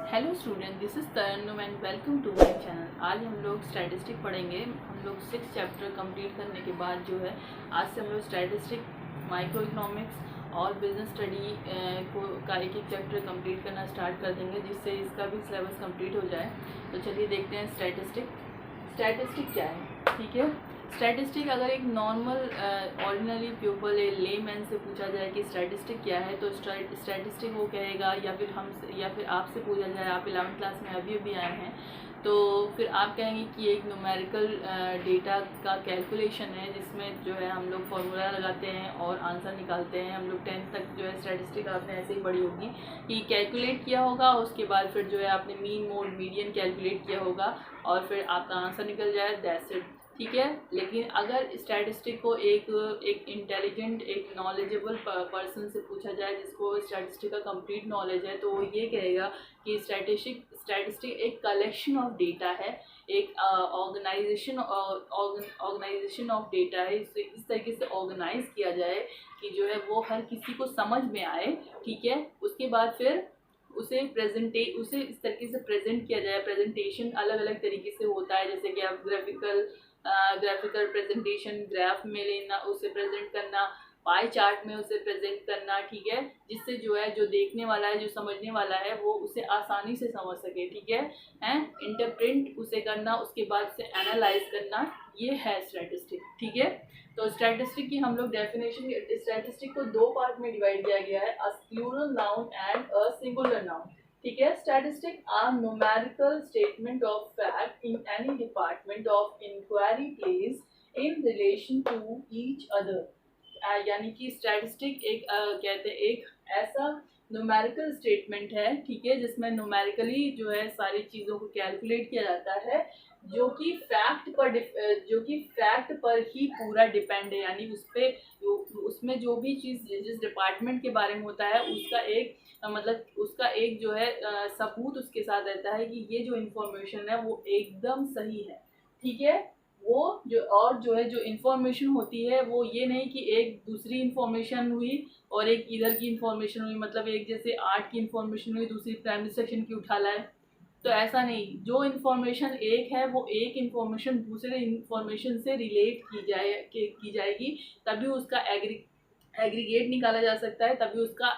Hello student, this is Tarannum and welcome to my channel. आज हम लोग स्टैटिस्टिक पढ़ेंगे। हम लोग 6 चैप्टर कंप्लीट करने के बाद जो है आज से हम लोग स्टैटिस्टिक, माइक्रो इकोनॉमिक्स और बिजनेस स्टडी का एक एक चैप्टर कंप्लीट करना स्टार्ट कर देंगे, जिससे इसका भी सिलेबस कंप्लीट हो जाए। तो चलिए देखते हैं स्टैटिस्टिक क्या है। ठीक है, स्टैटिस्टिक अगर एक नॉर्मल ऑर्डिनरी पीपल लेमैन से पूछा जाए कि स्टैटिस्टिक क्या है, तो स्टैटिस्टिक वो कहेगा, या फिर आपसे पूछा जाए, आप 11th क्लास में अभी आए हैं, तो फिर आप कहेंगे कि एक न्यूमेरिकल डेटा का कैलकुलेशन है, जिसमें जो है हम लोग फार्मूला लगाते हैं और आंसर निकालते हैं। हम लोग 10th तक जो है स्टैटिस्टिक आपने ऐसे ही पढ़ी होगी कि कैलकुलेट किया होगा, उसके बाद फिर जो है आपने मीन मोड मीडियन कैलकुलेट किया होगा और फिर आपका आंसर निकल जाए, दैट्स इट। ठीक है, लेकिन अगर स्टैटिस्टिक को एक इंटेलिजेंट, एक नॉलेजेबल पर्सन से पूछा जाए जिसको स्टैटिस्टिक का कंप्लीट नॉलेज है, तो वो ये कहेगा कि स्टैटिस्टिक एक कलेक्शन ऑफ डेटा है, एक ऑर्गेनाइजेशन ऑफ डेटा है। इसे इस तरीके से ऑर्गेनाइज किया जाए कि जो है वो हर किसी को समझ में आए। ठीक है, उसके बाद फिर उसे इस तरीके से प्रेजेंट किया जाए। प्रेजेंटेशन अलग अलग तरीके से होता है, जैसे कि आप ग्राफिकल प्रेजेंटेशन, ग्राफ में लेना, उसे प्रेजेंट करना, पाई चार्ट में उसे प्रेजेंट करना। ठीक है, जिससे जो है जो देखने वाला है, जो समझने वाला है, वो उसे आसानी से समझ सके। ठीक है, इंटरप्रेट उसे करना, उसके बाद से एनालाइज करना, ये है स्टैटिस्टिक। ठीक है, तो स्टैटिस्टिक की हम लोग डेफिनेशन, स्टैटिस्टिक को 2 पार्ट में डिवाइड किया गया है, a plural noun and a singular noun. ठीक है, statistic are numerical statement of fact in any department of inquiry place in relation to each other. यानी कि स्टैटिस्टिक एक कहते हैं एक ऐसा न्यूमेरिकल स्टेटमेंट है, ठीक है, जिसमें न्यूमेरिकली जो है सारी चीज़ों को कैलकुलेट किया जाता है, जो कि फैक्ट पर ही पूरा डिपेंड है। यानी उसमें जो भी चीज़ जिस डिपार्टमेंट के बारे में होता है, उसका एक जो है सबूत उसके साथ रहता है कि ये जो इंफॉर्मेशन है वो एकदम सही है। ठीक है, वो जो है जो इन्फॉर्मेशन होती है, वो ये नहीं कि एक दूसरी इन्फॉर्मेशन हुई और एक इधर की इन्फॉर्मेशन हुई, मतलब एक जैसे आर्ट की इन्फॉर्मेशन हुई, दूसरी प्राइमरी सेक्शन की उठा लाए, तो ऐसा नहीं। जो इन्फॉर्मेशन एक है, वो एक इन्फॉर्मेशन दूसरे इन्फॉर्मेशन से रिलेट की जाएगी, तभी उसका एग्रीगेट निकाला जा सकता है, तभी उसका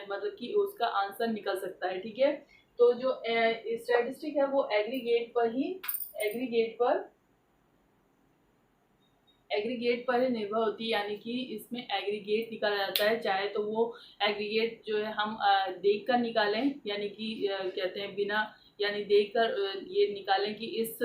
मतलब कि उसका आंसर निकल सकता है। ठीक है, तो जो स्टैटिस्टिक है वो एग्रीगेट पर ही निर्भर होती है। यानी कि इसमें एग्रीगेट निकाला जाता है, चाहे तो वो एग्रीगेट जो है हम देख कर निकालें, यानी कि कहते हैं बिना, यानी देख कर ये निकालें कि इस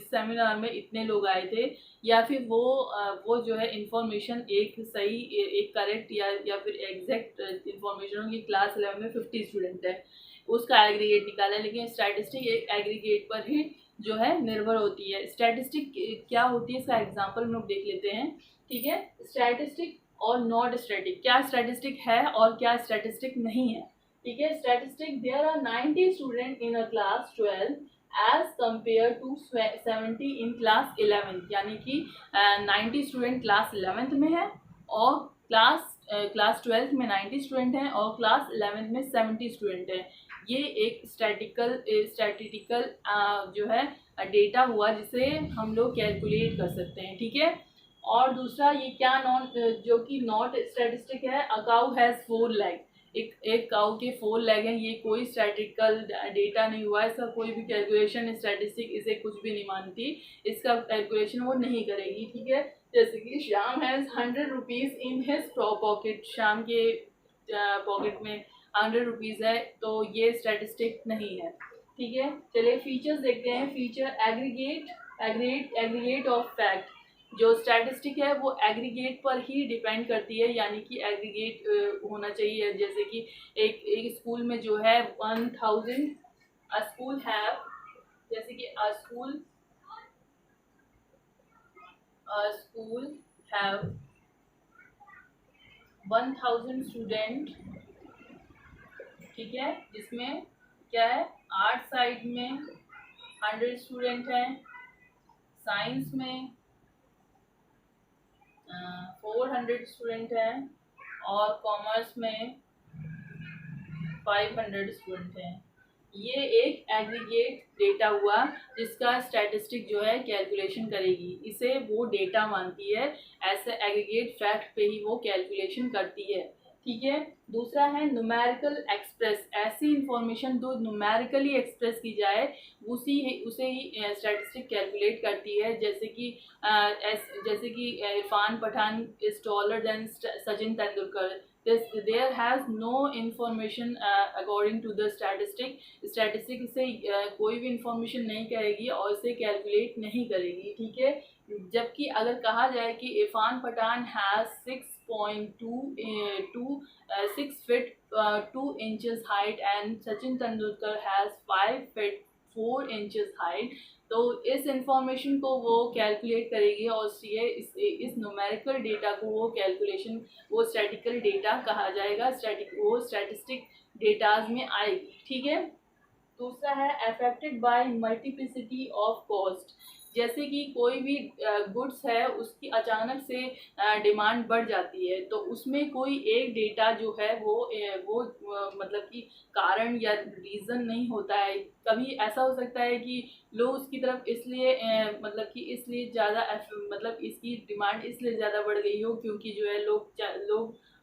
सेमिनार में इतने लोग आए थे, या फिर वो जो है इंफॉर्मेशन एक सही, एक करेक्ट या फिर एग्जैक्ट इंफॉर्मेशन होगी, क्लास 11 में 50 स्टूडेंट है, उसका एग्रीगेट निकाला है। लेकिन स्टैटिस्टिक एक एग्रीगेट पर ही जो है निर्भर होती है। स्टैटिस्टिक क्या होती है, इसका एग्जांपल हम लोग देख लेते हैं। ठीक है, स्टैटिस्टिक और नॉट स्टैटिक, क्या स्टैटिस्टिक है और क्या स्टैटिस्टिक नहीं है। ठीक है, statistic, there are 90 student in a class 12 as compare to 70 in class 11। यानी कि 90 स्टूडेंट क्लास 11th में है और क्लास 12th में 90 स्टूडेंट हैं और क्लास 11th में 70 स्टूडेंट हैं। ये एक स्टैटिस्टिकल जो है डेटा हुआ, जिसे हम लोग कैलकुलेट कर सकते हैं। ठीक है, और दूसरा ये क्या जो कि नॉट स्टैटिस्टिक है, अ काउ हैज 4 लेग, एक काउ के 4 लेग हैं, ये कोई स्टैटिस्टिकल डेटा नहीं हुआ, इसका कोई भी कैलकुलेशन स्टैटिस्टिक इसे कुछ भी नहीं मानती, इसका कैलकुलेशन वो नहीं करेगी। ठीक है, जैसे कि Shyam has 100 rupees in his pocket, Shyam के पॉकेट में 100 रुपीज है, तो ये स्टैटिस्टिक नहीं है। ठीक है, चलिए फीचर्स देखते हैं। Feature, aggregate of fact. जो स्टैटिस्टिक है वो एग्रीगेट पर ही डिपेंड करती है, यानी कि एग्रीगेट होना चाहिए। जैसे कि एक स्कूल में जो है 1000, अ स्कूल हैव, जैसे कि अ स्कूल हैव 1000 स्टूडेंट। ठीक है, जिसमें क्या है, आर्ट साइड में 100 स्टूडेंट हैं, साइंस में 400 स्टूडेंट हैं और कॉमर्स में 500 स्टूडेंट हैं। ये एक एग्रीगेट डेटा हुआ जिसका स्टैटिस्टिक जो है कैलकुलेशन करेगी, इसे वो डेटा मानती है, ऐसे एग्रीगेट फैक्ट पे ही वो कैलकुलेशन करती है। ठीक है। दूसरा है न्यूमेरिकल एक्सप्रेस, ऐसी इंफॉर्मेशन जो न्यूमेरिकली एक्सप्रेस की जाए उसे ही स्टैटिस्टिक कैलकुलेट करती है। जैसे कि Irfan Pathan is taller than Sachin Tendulkar, there has no information according to the statistic इसे कोई भी इंफॉर्मेशन नहीं करेगी और इसे कैलकुलेट नहीं करेगी। ठीक है। जबकि अगर कहा जाए कि Irfan Pathan has 6 feet 2 inches height and Sachin Tendulkar has 5 feet 4 inches height, तो इस इंफॉर्मेशन को वो कैलकुलेट करेगी और इस न्यूमेरिकल डेटा को वो स्टैटिकल डेटा कहा जाएगा, वो स्टैटिस्टिक डेटाज में आएगी। ठीक है। दूसरा है affected by multiplicity of cost, जैसे कि कोई भी गुड्स है उसकी अचानक से डिमांड बढ़ जाती है, तो उसमें कोई एक डेटा जो है वो मतलब कि कारण या रीज़न नहीं होता है। कभी ऐसा हो सकता है कि लोग उसकी तरफ इसलिए मतलब कि इसलिए ज़्यादा मतलब इसकी डिमांड इसलिए ज़्यादा बढ़ गई हो क्योंकि जो है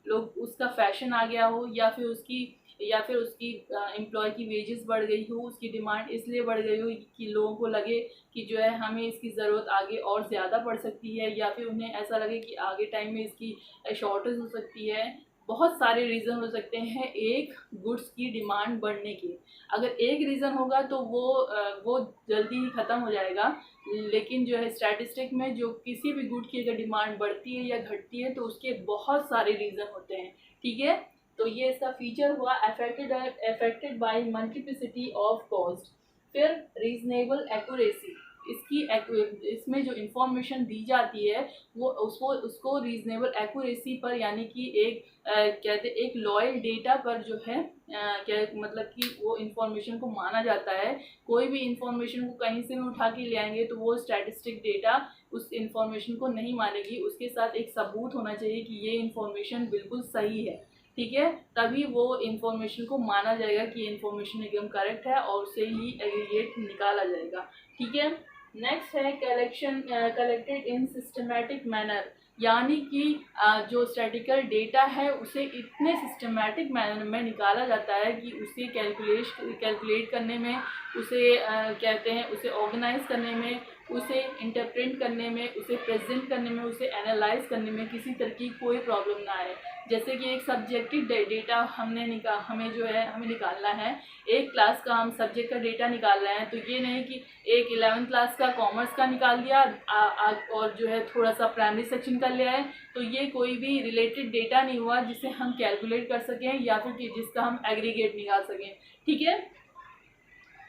लोग उसका फैशन आ गया हो, या फिर उसकी एम्प्लॉय की वेजेस बढ़ गई हो, उसकी डिमांड इसलिए बढ़ गई हो कि लोगों को लगे कि जो है हमें इसकी ज़रूरत आगे और ज़्यादा पड़ सकती है, या फिर उन्हें ऐसा लगे कि आगे टाइम में इसकी शॉर्टेज हो सकती है। बहुत सारे रीज़न हो सकते हैं एक गुड्स की डिमांड बढ़ने के। अगर एक रीज़न होगा तो वो जल्दी ही ख़त्म हो जाएगा, लेकिन जो है स्टैटिस्टिक में जो किसी भी गुड की अगर डिमांड बढ़ती है या घटती है तो उसके बहुत सारे रीज़न होते हैं। ठीक है। तो ये इसका फीचर हुआ affected by multiplicity of cost. फिर रीजनेबल एक्यूरेसी, इसमें जो इंफॉर्मेशन दी जाती है वो उसको रीजनेबल एक्यूरेसी पर, यानी कि कहते एक लॉयल डेटा पर जो है क्या मतलब कि वो इंफॉर्मेशन को माना जाता है। कोई भी इंफॉर्मेशन को कहीं से भी उठा के ले आएंगे तो वो स्टैटिस्टिक डेटा उस इंफॉर्मेशन को नहीं मानेगी, उसके साथ एक सबूत होना चाहिए कि ये इंफॉर्मेशन बिल्कुल सही है। ठीक है। तभी वो इंफॉर्मेशन को माना जाएगा कि ये इंफॉर्मेशन एकदम करेक्ट है और उसे ही एग्रीगेट निकाला जाएगा। ठीक है। नेक्स्ट है कलेक्टेड इन सिस्टमैटिक मैनर, यानी कि जो स्टैटिकल डेटा है उसे इतने सिस्टमैटिक मैनर में निकाला जाता है कि उसे कैलकुलेट करने में, उसे कहते हैं उसे ऑर्गेनाइज करने में, उसे इंटरप्रेट करने में, उसे प्रेजेंट करने में, उसे एनालाइज करने में किसी तरह की कोई प्रॉब्लम ना आए। जैसे कि एक सब्जेक्टिव डेटा हमें निकालना है, एक क्लास का हम सब्जेक्ट का डेटा निकाल रहे हैं, तो ये नहीं कि एक 11th क्लास का कॉमर्स का निकाल दिया और जो है थोड़ा सा प्राइमरी सेक्शन का ले आए, तो ये कोई भी रिलेटेड डेटा नहीं हुआ जिसे हम कैलकुलेट कर सकें या फिर जिसका हम एग्रीगेट निकाल सकें। ठीक है।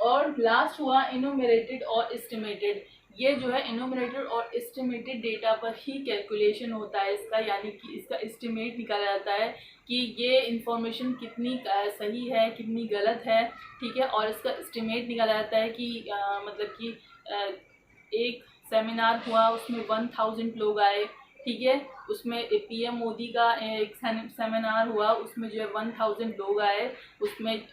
और लास्ट हुआ इनोमिनेटेड और एस्टिमेटेड, ये जो है इनोमिनेटेड और एस्टिमेटेड डेटा पर ही कैलकुलेशन होता है इसका, यानी कि इसका एस्टिमेट निकाला जाता है कि ये इंफॉर्मेशन कितनी सही है कितनी गलत है। ठीक है। और इसका एस्टिमेट निकाला जाता है कि मतलब कि एक सेमिनार हुआ उसमें 1000 लोग आए। ठीक है। उसमें पीएम मोदी का एक सेमिनार हुआ उसमें जो है 1000 लोग आए, उसमें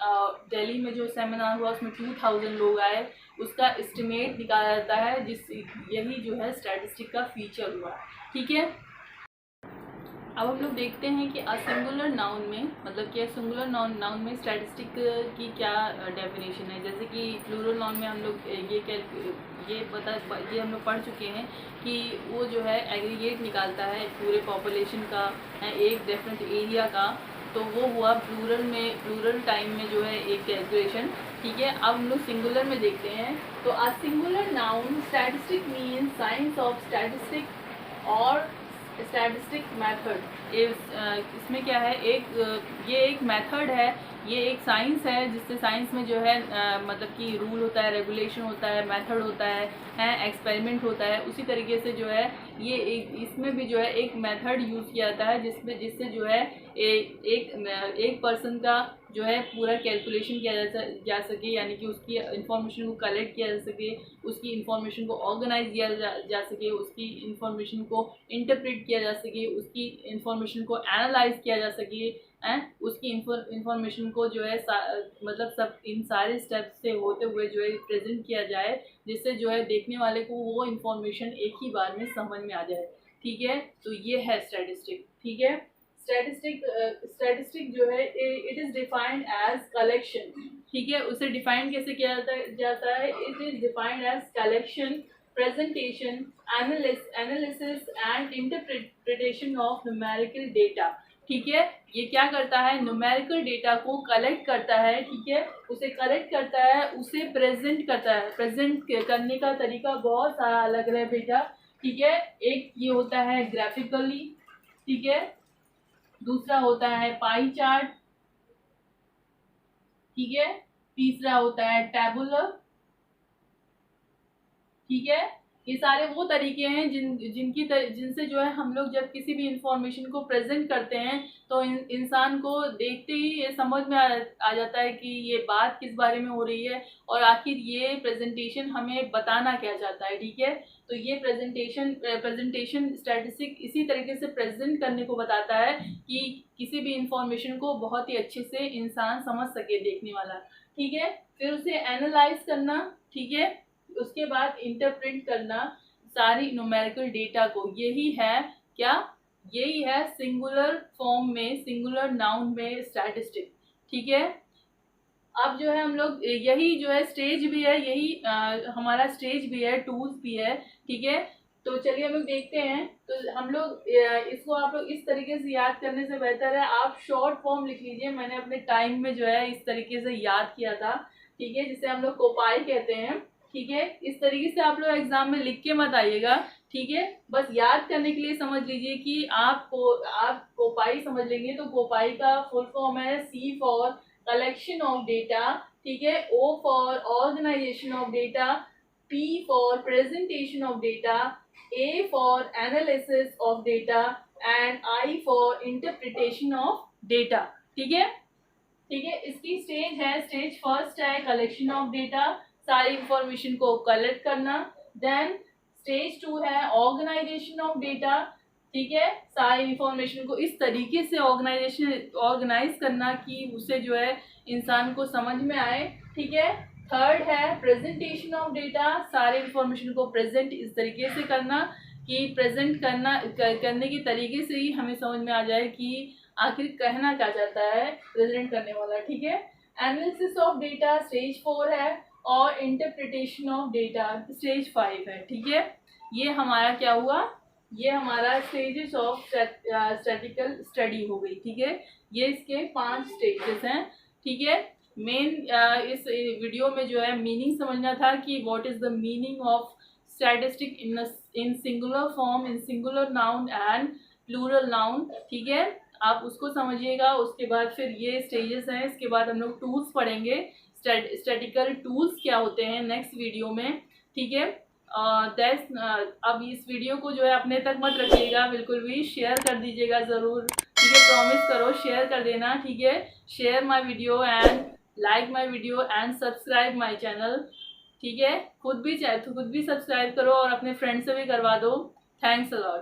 दिल्ली में जो सेमिनार हुआ उसमें 2000 लोग आए, उसका एस्टिमेट निकाला जाता है, यही जो है स्टैटिस्टिक का फीचर हुआ। ठीक है। अब हम लोग देखते हैं कि सिंगुलर नाउन में, मतलब कि सिंगुलर नाउन में स्टैटिस्टिक की क्या डेफिनेशन है। जैसे कि प्लूरल नाउन में हम लोग ये हम लोग पढ़ चुके हैं कि वो जो है एग्रीगेट निकालता है पूरे पॉपुलेशन का, एक डेफिनेट एरिया का, तो वो हुआ प्लूरल टाइम में जो है एक कैलकुलेशन। ठीक है। अब हम लोग सिंगुलर में देखते हैं, तो अ singular noun statistic means science of statistic और स्टैटिस्टिक मेथड। इसमें क्या है, ये एक मेथड है, ये एक साइंस है, जिससे साइंस में जो है मतलब कि रूल होता है, रेगुलेशन होता है, मेथड होता है, एक्सपेरिमेंट होता है। उसी तरीके से जो है ये इसमें भी जो है एक मेथड यूज़ किया जाता है जिससे जो है एक पर्सन का जो है पूरा कैलकुलेशन किया जा सके, यानी कि उसकी इंफॉर्मेशन को कलेक्ट किया जा सके, उसकी इंफॉर्मेशन को ऑर्गेनाइज किया जा सके, उसकी इंफॉर्मेशन को इंटरप्रेट किया जा सके, उसकी इंफॉर्मेशन को एनालाइज किया जा सके। उसकी इंफॉर्मेशन को जो है मतलब सब इन सारे स्टेप्स से होते हुए जो है प्रेजेंट किया जाए, जिससे जो है देखने वाले को वो इंफॉर्मेशन एक ही बार में समझ में आ जाए। ठीक है, तो ये है स्टैटिस्टिक। ठीक है, स्टैटिस्टिक जो है it is defined as collection. ठीक है, उसे डिफाइन कैसे किया जाता है? It is defined as collection, presentation, analysis and interpretation of numerical data. ठीक है, ये क्या करता है? न्यूमेरिकल डेटा को कलेक्ट करता है। ठीक है, उसे कलेक्ट करता है, उसे प्रेजेंट करता है। प्रेजेंट करने का तरीका बहुत सारा अलग है बेटा। ठीक है, एक ये होता है ग्राफिकली। ठीक है, दूसरा होता है पाई चार्ट। ठीक है, तीसरा होता है टैबुलर। ठीक है, ये सारे वो तरीके हैं जिनसे जो है हम लोग जब किसी भी इंफॉर्मेशन को प्रेजेंट करते हैं तो इंसान को देखते ही ये समझ में आ जाता है कि ये बात किस बारे में हो रही है और आखिर ये प्रेजेंटेशन हमें बताना क्या चाहता है। ठीक है, तो ये प्रेजेंटेशन स्टैटिस्टिक इसी तरीके से प्रेजेंट करने को बताता है कि किसी भी इंफॉर्मेशन को बहुत ही अच्छे से इंसान समझ सके, देखने वाला। ठीक है, फिर उसे एनालाइज करना। ठीक है, उसके बाद इंटरप्रेट करना सारी न्यूमेरिकल डेटा को। यही है क्या? यही है सिंगुलर फॉर्म में, सिंगुलर नाउन में स्टैटिस्टिक। ठीक है, अब जो है हम लोग यही जो है स्टेज भी है, यही हमारा स्टेज भी है, टूल्स भी है। ठीक है, तो चलिए हम लोग देखते हैं। तो हम लोग इसको आप लोग इस तरीके से याद करने से बेहतर है आप शॉर्ट फॉर्म लिख लीजिए। मैंने अपने टाइम में जो है इस तरीके से याद किया था। ठीक है, जिसे हम लोग कोपाई कहते हैं। ठीक है, इस तरीके से आप लोग एग्जाम में लिख के मत आइएगा। ठीक है, बस याद करने के लिए समझ लीजिए कि आप कोपाई समझ लेंगे तो कोपाई का फुल फॉर्म है C for collection of data. ठीक है, O for organisation of data, P for presentation of data, A for analysis of data and I for interpretation of data। ठीक है, ठीक है, इसकी स्टेज है, स्टेज फर्स्ट है कलेक्शन ऑफ डेटा, सारी इंफॉर्मेशन को कलेक्ट करना। देन स्टेज 2 है ऑर्गेनाइजेशन ऑफ डेटा। ठीक है, सारी इंफॉर्मेशन को इस तरीके से ऑर्गेनाइज करना कि उसे जो है इंसान को समझ में आए। ठीक है, थर्ड है प्रेजेंटेशन ऑफ डेटा, सारे इंफॉर्मेशन को प्रेजेंट इस तरीके से करना कि प्रेजेंट करने के तरीके से ही हमें समझ में आ जाए कि आखिर कहना क्या चाहता है प्रेजेंट करने वाला। ठीक है, एनालिसिस ऑफ डेटा स्टेज 4 है और इंटरप्रिटेशन ऑफ डेटा स्टेज 5 है। ठीक है, ये हमारा क्या हुआ? ये हमारा स्टेजेस ऑफ स्टैटिस्टिकल स्टडी हो गई। ठीक है, ये इसके 5 स्टेजेस हैं। ठीक है, मेन इस वीडियो में जो है मीनिंग समझना था कि what is the meaning of statistic in singular form, in singular noun and plural noun. ठीक है, आप उसको समझिएगा। उसके बाद फिर ये स्टेजेस हैं, इसके बाद हम लोग टूल्स पढ़ेंगे, स्टैटिस्टिकल टूल्स क्या होते हैं नेक्स्ट वीडियो में। ठीक है, अब इस वीडियो को जो है अपने तक मत रखिएगा, बिल्कुल भी शेयर कर दीजिएगा ज़रूर। ठीक है, प्रॉमिस करो शेयर कर देना। ठीक है, share my video and like my video and subscribe my channel. ठीक है, खुद भी सब्सक्राइब करो और अपने फ्रेंड से भी करवा दो। Thanks a lot.